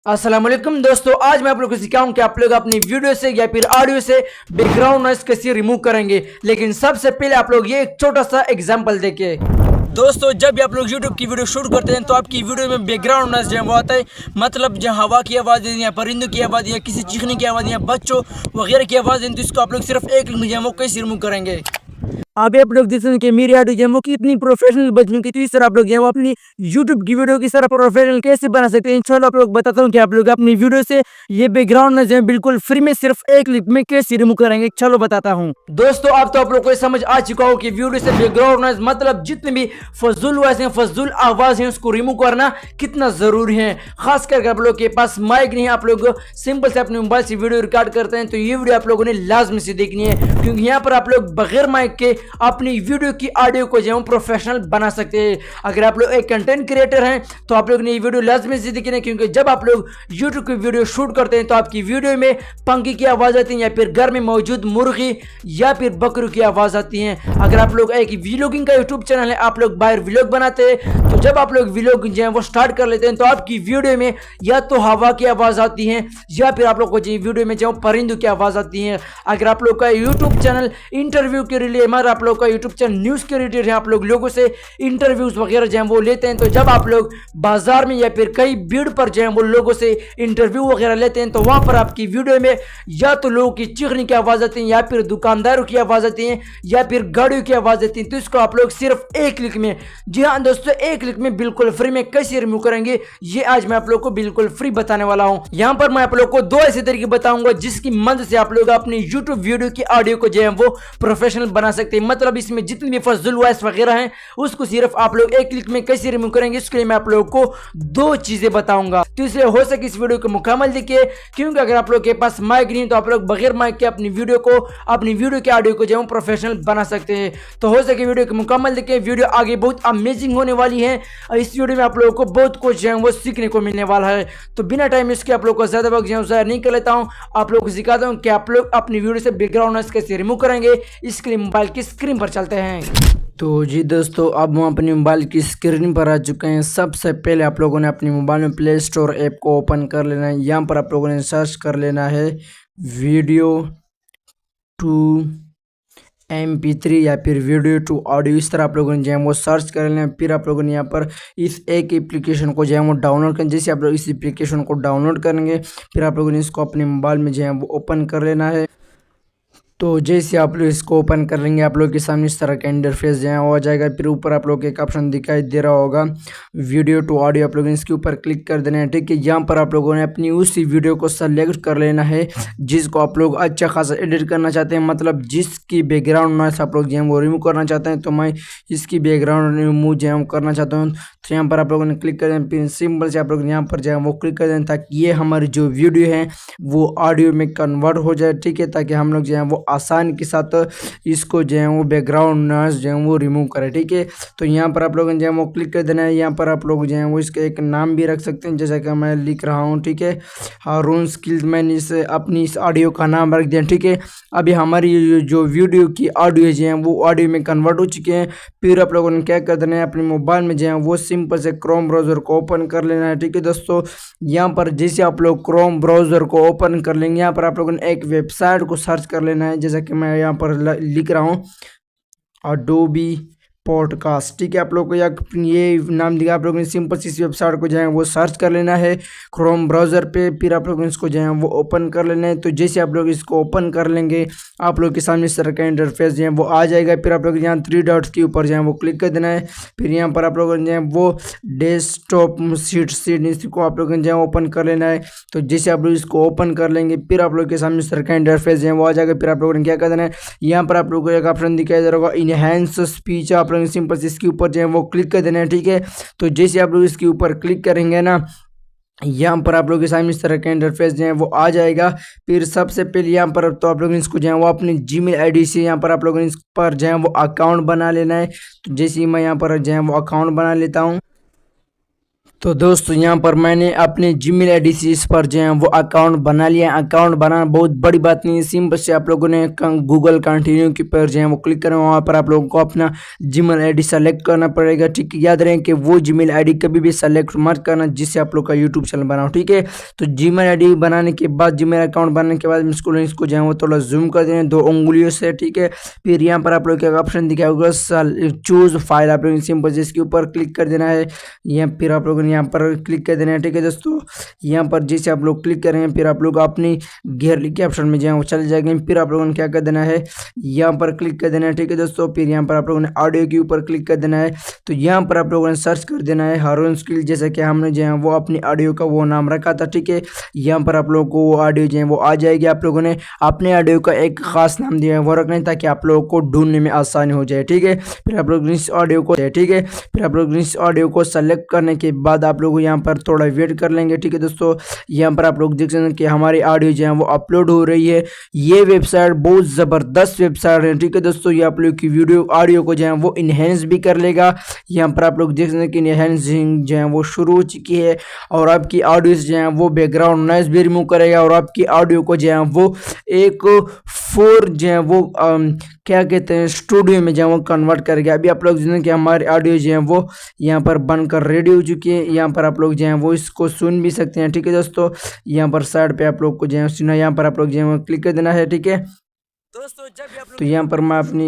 अस्सलाम वालेकुम दोस्तों, आज मैं आप लोगों को सिखाऊं कि आप लोग अपनी वीडियो से या फिर ऑडियो से बैकग्राउंड नॉइस कैसे रिमूव करेंगे। लेकिन सबसे पहले आप लोग ये एक छोटा सा एग्जांपल देखिए। दोस्तों, जब भी आप लोग यूट्यूब की वीडियो शूट करते हैं तो आपकी वीडियो में बैकग्राउंड नॉइस जो है वो आता है, मतलब जहाँ हवा की आवाज़ या परिंदों की आवाज़ या किसी चीखने की आवाज़ या बच्चों वगैरह की आवाज़ है, तो इसको आप लोग सिर्फ एक क्लिक में जो है वो कैसे रिमूव करेंगे। अभी आप लोग देख सकते हैं कि मेरी ऑडियो जो है वो कितनी प्रोफेशनल बन चुकी है। तो इस तरह आप लोग जो है वो अपनी यूट्यूब की वीडियो की तरह प्रोफेशनल कैसे बना सकते हैं, इंशाल्लाह आप लोग बताता हूँ कि आप लोग अपनी वीडियो से ये बैकग्राउंड नॉइज़ जो है बिल्कुल फ्री में सिर्फ एक क्लिक में कैसे रिमूव करेंगे। चलो बताता हूँ दोस्तों। अब तो आप लोग को समझ आ चुका हो कि वीडियो से बैकग्राउंड नॉइज़ मतलब जितने भी फजूल वॉइस हैं, फजूल आवाज है, उसको रिमूव करना कितना जरूरी है। खास करके आप लोग के पास माइक नहीं है, आप लोग सिंपल से अपने मोबाइल से वीडियो रिकॉर्ड करते हैं, तो ये वीडियो आप लोगों ने लाजमी से देखनी है, क्योंकि यहाँ पर आप लोग बगैर माइक के अपनी वीडियो की ऑडियो को जो है प्रोफेशनल बना सकते हैं। अगर आप लोग एक कंटेंट क्रिएटर हैं तो आप लोग ने ये वीडियो लाजमी से देखनी है, क्योंकि जब आप लोग यूट्यूब की वीडियो शूट करते हैं तो आपकी वीडियो में पंखी की आवाज आती है, या फिर घर में मौजूद मुर्गी या फिर बकरी की आवाज आती है। अगर आप लोग एक व्लॉगिंग का यूट्यूब चैनल है, आप लोग बाहर व्लॉग बनाते हैं, तो जब आप लोग व्लॉग जो है वो स्टार्ट कर लेते हैं तो आपकी वीडियो में या तो हवा की आवाज आती है या फिर आप लोग को वीडियो में जो परिंदों की आवाज आती है। अगर आप लोग का यूट्यूब चैनल इंटरव्यू के लिए, हमारा आप लोग का यूट्यूब चैनल न्यूज के रिलेटेड है, आप लोग लोगों से इंटरव्यूज वगैरह जो है वो लेते हैं, तो जब आप लोग बाजार में या फिर कई भीड़ पर जो है वो लोगों से इंटरव्यू वगैरह लेते हैं, तो वहां पर आपकी वीडियो में या तो लोगों की चीखने की आवाज आती है, या फिर दुकानदारों की आवाज आती है, या फिर गाड़ियों की आवाज आती है। तो इसको आप लोग सिर्फ एक क्लिक में, जी हाँ दोस्तों, एक क्लिक में बिल्कुल फ्री में कैसे रिमूव करेंगे, ये आज मैं आप लोग को बिल्कुल फ्री बताने वाला हूँ। यहाँ पर मैं आप लोग को दो ऐसे तरीके बताऊंगा जिसकी मदद से आप लोग अपनी यूट्यूब वीडियो की ऑडियो को जो है वो प्रोफेशनल बना सकते हैं। मतलब इसमें जितनी भी फजूल वॉइस वगैरह हैं उसको सिर्फ आप लोग एक क्लिक में कैसे रिमूव करेंगे, इसके लिए मैं आप लोगों को दो चीजें बताऊंगा। तो इसलिए हो सके इस वीडियो को मुकम्मल देखिए, क्योंकि अगर आप लोग के पास माइक नहीं तो आप लोग बगैर माइक के अपनी वीडियो के ऑडियो को जो है प्रोफेशनल बना सकते हैं। तो हो सके वीडियो को मुकम्मल देखिए, वीडियो आगे बहुत अमेजिंग होने वाली है और इस वीडियो में आप लोगों को बहुत कुछ जो है वो सीखने को मिलने वाला है। तो बिना टाइम इसके आप लोग को ज्यादा वक्त जो है ज़ाया नहीं कर लेता हूँ, आप लोग को सिखाता हूँ कि आप लोग अपनी वीडियो से बैकग्राउंड नॉइज़ कैसे रिमूव करेंगे। इसके लिए मोबाइल की स्क्रीन पर चलते हैं। तो जी दोस्तों, अब हम अपनी मोबाइल की स्क्रीन पर आ चुके हैं। सबसे पहले आप लोगों ने अपने मोबाइल में प्ले स्टोर ऐप को ओपन कर लेना है। यहाँ पर आप लोगों ने सर्च कर लेना है वीडियो टू MP3 या फिर वीडियो टू ऑडियो, इस तरह आप लोगों ने जो है वो सर्च कर लेना है। फिर आप लोगों ने यहाँ पर इस एक एप्लीकेशन को जो है वो डाउनलोड करें। जैसे आप लोग इस एप्लीकेशन को डाउनलोड करेंगे फिर आप लोगों ने इसको अपने मोबाइल में जो है वो ओपन कर लेना है। तो जैसे आप लोग इसको ओपन कर लेंगे आप लोग के सामने इस तरह का इंटरफेस जो है वो आ जाएगा। फिर ऊपर आप लोग एक ऑप्शन दिखाई दे रहा होगा वीडियो टू ऑडियो, आप लोग इसके ऊपर क्लिक कर देना है। ठीक है, यहाँ पर आप लोगों ने अपनी उसी वीडियो को सेलेक्ट कर लेना है जिसको आप लोग अच्छा खासा एडिट करना चाहते हैं, मतलब जिसकी बैकग्राउंड नॉइस आप लोग जो है वो रिमूव करना चाहते हैं। तो मैं इसकी बैकग्राउंड रिमूव जो है करना चाहता हूँ, तो यहाँ पर आप लोगों ने क्लिक कर देना। फिर सिंपल से आप लोग यहाँ पर जो है वो क्लिक कर देना ताकि ये हमारी जो वीडियो है वो ऑडियो में कन्वर्ट हो जाए। ठीक है, ताकि हम लोग जो है वो आसानी के साथ इसको जो है वो बैकग्राउंड नॉइज़ जो है वो रिमूव करें। ठीक है, तो यहाँ पर आप लोगों ने जो है वो क्लिक कर देना है। यहाँ पर आप लोग जो है वो इसका एक नाम भी रख सकते हैं, जैसा कि मैं लिख रहा हूँ। ठीक है, हारून स्किल्स, मैंने अपनी इस ऑडियो का नाम रख दिया। ठीक है, अभी हमारी जो वीडियो की ऑडियो जो है वो ऑडियो में कन्वर्ट हो चुके हैं। फिर आप लोगों ने क्या कर देना है, अपने मोबाइल में जो है वो सिंपल से क्रोम ब्राउज़र को ओपन कर लेना है। ठीक है दोस्तों, यहाँ पर जैसे आप लोग क्रोम ब्राउज़र को ओपन कर लेंगे, यहाँ पर आप लोगों ने एक वेबसाइट को सर्च कर लेना है, जैसा कि मैं यहाँ पर लिख रहा हूँ अडोबी पॉडकास्ट। ठीक है, आप लोग को ये नाम दिया, आप लोगों ने सिंपल से इस वेबसाइट को जो है वो सर्च कर लेना है क्रोम ब्राउज़र पे। फिर आप लोग इसको जो है वो ओपन कर लेना है। तो जैसे आप लोग इसको ओपन कर लेंगे आप लोग के सामने इस तरह का इंटरफेस जो है वो आ जाएगा। फिर आप लोग यहाँ थ्री डॉट्स के ऊपर जो है वो क्लिक कर देना है। फिर यहाँ पर आप लोगों ने जो है वो डेस्कटॉप सीट इसको आप लोगों ने जो है ओपन कर लेना है। तो जैसे आप लोग इसको ओपन कर लेंगे फिर आप लोग के सामने इस तरह का इंटरफेस जो है वो आ जाएगा। फिर आप लोगों ने क्या कर देना है, यहाँ पर आप लोगों को एक ऑप्शन दिखाई दे रहा होगा इनहैंस स्पीच, आप लोग सिंपल से इसके ऊपर जो है वो क्लिक कर देना है। ठीक है, तो जैसे आप लोग इसके ऊपर क्लिक करेंगे ना, यहाँ पर आप लोग के सामने इस तरह का इंटरफेस जो है वो आ जाएगा। फिर सबसे पहले यहाँ पर तो आप लोग इसको जो है वो अपनी जीमेल आईडी से यहाँ पर आप लोगों ने इस पर जो है वो अकाउंट बना लेना है। तो जैसे ही मैं यहाँ पर जो है वो अकाउंट बना लेता हूँ, तो दोस्तों यहाँ पर मैंने अपने जीमेल आईडी से इस पर जो है वो अकाउंट बना लिया। अकाउंट बनाना बहुत बड़ी बात नहीं है, सिंपल से आप लोगों ने गूगल कंटिन्यू के पर जो है वो क्लिक करना, वहाँ पर आप लोगों को अपना जीमेल आईडी सेलेक्ट करना पड़ेगा। ठीक है, याद रखें कि वो जीमेल आईडी कभी भी सेलेक्ट मत करना जिससे आप लोग का यूट्यूब चैनल बनाओ। ठीक है, तो जीमेल आईडी बनाने के बाद, जीमेल अकाउंट बनाने के बाद इसको जो है वो थोड़ा जूम कर देना 2 उंगलियों से। ठीक है, फिर यहाँ पर आप लोग का ऑप्शन दिखा होगा चूज फाइल, आप लोग सिंपल से इसके ऊपर क्लिक कर देना है। फिर आप लोगों ने यहाँ पर क्लिक कर देना है। ठीक है दोस्तों, यहाँ पर जैसे आप लोग क्लिक करेंगे फिर आप लोग अपनी गैलरी के ऑप्शन में जो है वो चले जाएंगे। फिर आप लोगों ने क्या कर देना है, यहाँ पर क्लिक कर देना है। ठीक है दोस्तों, फिर यहाँ पर आप लोगों ने ऑडियो के ऊपर क्लिक कर देना है। तो यहाँ पर आप लोगों ने सर्च कर देना है हारून स्किल, जैसे कि हमने जो है वो अपनी ऑडियो का वो नाम रखा था। ठीक है, यहाँ पर आप लोगों को वो ऑडियो जो है वो आ जाएगी। आप लोगों ने अपने ऑडियो का एक खास नाम दिया है वो रखना है ताकि आप लोगों को ढूंढने में आसानी हो जाए। ठीक है, फिर आप लोग इस ऑडियो को, ठीक है, फिर आप लोग इस ऑडियो को सेलेक्ट करने के बाद आप लोग यहाँ पर थोड़ा वेट कर लेंगे। ठीक है दोस्तों, यहाँ पर आप लोग देख सकते हैं कि हमारी ऑडियो जो है वो अपलोड हो रही है। ये वेबसाइट बहुत ज़बरदस्त वेबसाइट है। ठीक है दोस्तों, ये आप लोग की वीडियो ऑडियो को जो है वो इन्हेंस भी कर लेगा। यहाँ पर आप लोग देख सकते हैं कि इन्हेंसिंग जो है वो शुरू हो चुकी है और आपकी ऑडियो जो है वो बैकग्राउंड नॉइज भी रिमूव करेगा और आपकी ऑडियो को जो है वो एक 4 जो है वो क्या कहते हैं स्टूडियो में जो है वो कन्वर्ट करेगा। अभी आप लोग जानें कि हमारी ऑडियो जो है वो यहाँ पर बनकर रेडी हो चुकी है। यहाँ पर आप लोग जो है वो इसको सुन भी सकते हैं। ठीक है दोस्तों, यहाँ पर साइड पे आप लोग को जो है सुना, यहाँ पर आप लोग जो है वो क्लिक कर देना है। ठीक है दोस्तों, तो यहाँ पर मैं अपनी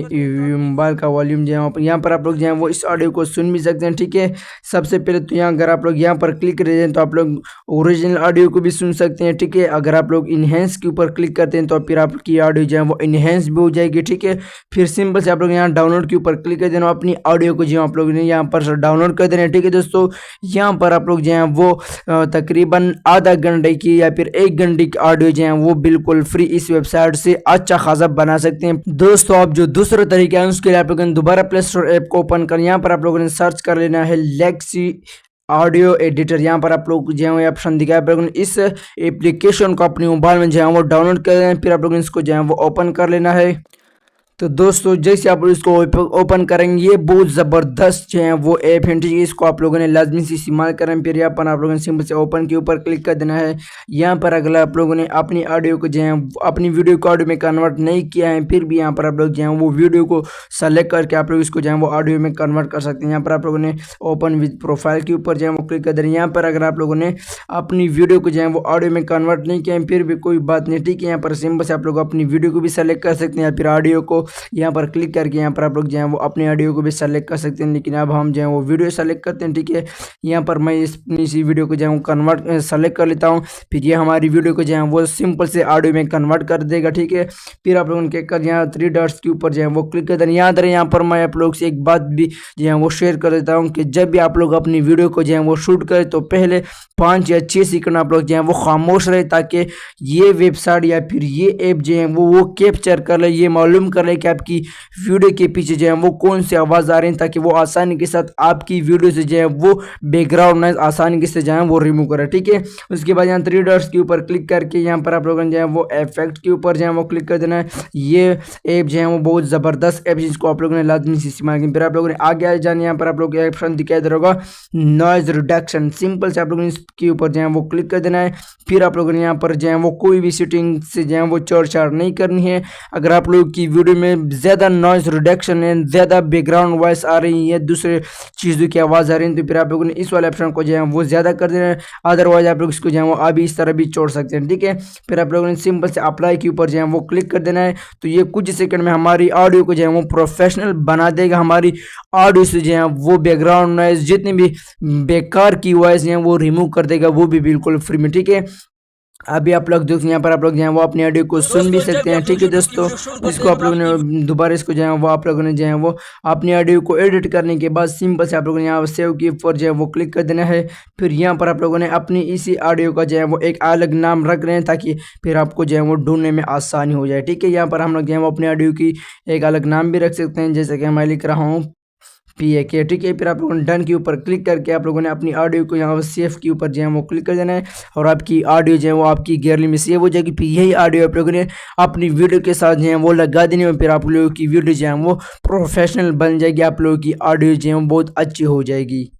मोबाइल का वॉल्यूम जो है यहाँ पर आप लोग जो है वो इस ऑडियो को सुन भी सकते हैं। ठीक है, सबसे पहले तो यहाँ अगर आप लोग यहाँ पर क्लिक कर दें तो आप लोग ओरिजिनल ऑडियो को भी सुन सकते हैं। ठीक है, अगर आप लोग इन्हेंस के ऊपर क्लिक करते हैं तो फिर आपकी ऑडियो जो है वो इन्हेंस भी हो जाएगी। ठीक है, फिर सिंपल से आप लोग यहाँ डाउनलोड के ऊपर क्लिक कर देना, अपनी ऑडियो को जो आप लोग ने यहाँ पर डाउनलोड कर देना है। ठीक है दोस्तों, यहाँ पर आप लोग जो है वो तकरीबन आधा घंटे की या फिर 1 घंटे की ऑडियो जो है वो बिल्कुल फ्री इस वेबसाइट से अच्छा खासा बना सकते हैं। दोस्तों, आप जो दूसरा तरीका है उसके लिए आप लोगों ने दोबारा प्ले स्टोर ऐप को ओपन कर यहाँ पर आप लोगों ने सर्च कर लेना है लेक्सी ऑडियो एडिटर। यहाँ पर आप लोग जो है ऑप्शन दिखा है, इस एप्लीकेशन को अपने मोबाइल में जो है वो डाउनलोड कर लेना, फिर आप लोग इसको जो है वो ओपन कर लेना है। तो दोस्तों, जैसे आप इसको ओपन करेंगे ये बहुत ज़बरदस्त जो है वो ऐप है। ठीक है, इसको आप लोगों ने लाजमी से इस्तेमाल करें। फिर यहाँ पर आप लोगों ने सिंपल से ओपन के ऊपर क्लिक कर देना है। यहाँ पर अगर आप लोगों ने अपनी ऑडियो को जो है अपनी वीडियो को ऑडियो में कन्वर्ट नहीं किया है फिर भी यहाँ पर आप लोग जो है वो वीडियो को सेलेक्ट करके आप लोग इसको जो है वो ऑडियो में कन्वर्ट कर सकते हैं। यहाँ पर आप लोगों ने ओपन विद प्रोफाइल के ऊपर जो है वो क्लिक कर देना है। यहाँ पर अगर आप लोगों ने अपनी वीडियो को जो है वो ऑडियो में कन्वर्ट नहीं किया है फिर भी कोई बात नहीं। ठीक है, यहाँ पर सिंपल से आप लोग अपनी वीडियो को भी सेलेक्ट कर सकते हैं या फिर ऑडियो को यहाँ पर क्लिक करके यहाँ पर आप लोग जो है वो अपने ऑडियो को भी सेलेक्ट कर सकते हैं। लेकिन अब हम जो है वो वीडियो सेलेक्ट करते हैं। ठीक है, यहाँ पर मैं इसी वीडियो को जो है वो कन्वर्ट सेलेक्ट कर लेता हूँ, फिर ये हमारी वीडियो को जो है वो सिंपल से ऑडियो में कन्वर्ट कर देगा। ठीक है, फिर आप लोगों ने कर यहाँ 3 डॉट्स के ऊपर जो है वो क्लिक कर देना। याद रहे यहाँ पर मैं आप लोग से एक बात भी जो है वो शेयर कर देता हूँ कि जब भी आप लोग अपनी वीडियो को जो है वो शूट करें तो पहले 5 या 6 सेकंड आप लोग जो है वो खामोश रहे ताकि ये वेबसाइट या फिर ये ऐप जो है वो कैप्चर कर ले, ये मालूम कर ले कि आपकी वीडियो के पीछे जो है वो कौन सी आवाज़ आ रही है ताकि वो आसानी के साथ आपकी वीडियो से जो है वो बैकग्राउंड नॉइज आसानी के से जो है वो रिमूव करे। ठीक है, उसके बाद यहाँ 3 डॉट्स के ऊपर क्लिक करके यहाँ पर आप लोगों ने जो है वो इफेक्ट के ऊपर जो है वो क्लिक कर देना है। ये ऐप जो है वो बहुत ज़बरदस्त ऐप जिसको आप लोगों ने लाजमी से इस्तेमाल किया। फिर आप लोगों ने आगे जाने यहाँ पर आप लोग ऑप्शन दिखाई दे रहा होगा नॉइज रिडक्शन, सिंपल से आप लोगों ने इसके ऊपर जो है वो क्लिक कर देना है। फिर आप लोगों ने यहाँ पर जो है वो कोई भी सेटिंग से जो है वो छेड़छाड़ नहीं करनी है। अगर आप लोग की वीडियो में ज़्यादा नॉइज रिडक्शन है, ज़्यादा बैकग्राउंड वॉइस आ रही है, दूसरे चीज़ों की आवाज़ आ रही है तो फिर आप लोगों ने इस वाले ऑप्शन को जो है वो ज़्यादा कर देना है। अदरवाइज आप लोग इसको जो है वो अभी इस तरह भी छोड़ सकते हैं। ठीक है, फिर आप लोगों ने सिंपल से अप्लाई के ऊपर जो है वो क्लिक कर देना है। तो ये कुछ सेकंड में हमारी ऑडियो को जो है वो प्रोफेशनल बना देगा। हमारी ऑडियो से जो है वो बैकग्राउंड नॉइज जितनी भी बेकार की वॉइस है वो रिमूव कर देगा, वो भी बिल्कुल फ्री में। ठीक है, अभी आप लोग देखो यहाँ पर आप लोग जो है वो अपनी ऑडियो को सुन भी सकते हैं। ठीक है दोस्तों, इसको आप लोगों ने दोबारा इसको जो है वो आप लोगों ने जो है वो अपनी ऑडियो को एडिट करने के बाद सिंपल से आप लोगों ने यहाँ सेव के ऊपर जो है वो क्लिक कर देना है। फिर यहाँ पर आप लोगों ने अपनी इसी ऑडियो का जो है वो एक अलग नाम रख रहे हैं ताकि फिर आपको जो है वो ढूंढने में आसानी हो जाए। ठीक है, यहाँ पर हम लोग जो है वो अपनी ऑडियो की एक अलग नाम भी रख सकते हैं, जैसे कि मैं लिख रहा हूँ PAK। ठीक है, फिर आप लोगों ने डन के ऊपर क्लिक करके आप लोगों ने अपनी ऑडियो को यहाँ पर सेव के ऊपर जो है वो क्लिक कर देना है और आपकी ऑडियो जो है वो आपकी गैलरी में सेव हो जाएगी। फिर यही ऑडियो आप लोगों ने अपनी वीडियो के साथ जो है वो लगा देनी है, फिर आप लोगों की वीडियो जो है वो प्रोफेशनल बन जाएगी, आप लोगों की ऑडियो जो है वो बहुत अच्छी हो जाएगी।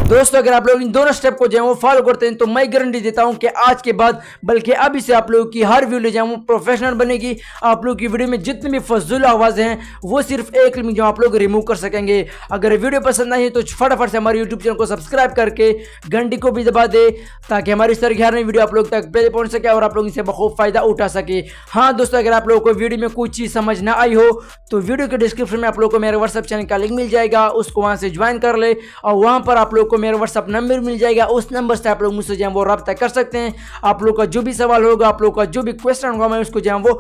दोस्तों अगर आप लोग इन दोनों स्टेप को जो है वो फॉलो करते हैं तो मैं गारंटी देता हूं कि आज के बाद बल्कि अभी से आप लोगों की हर वीडियो जो है वो प्रोफेशनल बनेगी। आप लोग की वीडियो में जितनी भी फजूल आवाज़ें हैं वो सिर्फ एक क्लिक में जो आप लोग रिमूव कर सकेंगे। अगर वीडियो पसंद आई है तो फटाफट से हमारे यूट्यूब चैनल को सब्सक्राइब करके घंटी को भी दबा दे ताकि हमारी इस तरह की हर नई वीडियो आप लोग तक पहले पहुंच सके और आप लोग इसे बखूब फायदा उठा सके। हाँ दोस्तों, अगर आप लोगों को वीडियो में कोई चीज़ समझ ना आई हो तो वीडियो के डिस्क्रिप्शन में आप लोग को मेरे व्हाट्सएप चैनल का लिंक मिल जाएगा, उसको वहाँ से ज्वाइन कर ले और वहाँ पर आप लोग को मेरा व्हाट्सएप नंबर मिल जाएगा। उस नंबर से आप लोग मुझसे जो है वो रब्ता कर सकते हैं। आप लोग का जो भी सवाल होगा, आप लोग का जो भी क्वेश्चन होगा, मैं उसको जो है वो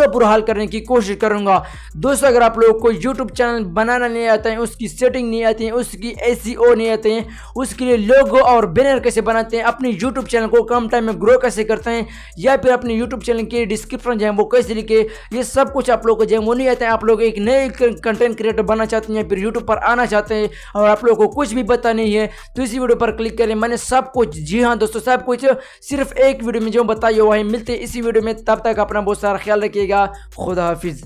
पूरा हल करने की कोशिश करूंगा। दोस्तों अगर आप लोग को यूट्यूब चैनल बनाना नहीं आता है, उसकी सेटिंग नहीं आती है, उसकी SEO नहीं आते हैं, उसके लिए लोगो और बैनर कैसे बनाते हैं, अपने यूट्यूब चैनल को कम टाइम में ग्रो कैसे करते हैं, या फिर अपने यूट्यूब चैनल के डिस्क्रिप्शन जो है वो कैसे लिखे, ये सब कुछ आप लोग को जो है वो नहीं आता है। आप लोग एक नए कंटेंट क्रिएटर बनना चाहते हैं या फिर यूट्यूब पर आना चाहते हैं और आप लोग को कुछ भी पता नहीं है तो इसी वीडियो पर क्लिक करें। मैंने सब कुछ, जी हाँ दोस्तों, सब कुछ सिर्फ एक वीडियो में जो बताइए वही मिलते हैं इसी वीडियो में। तब तक अपना बहुत सारा ख्याल रखिएगा। खुदा हाफिज।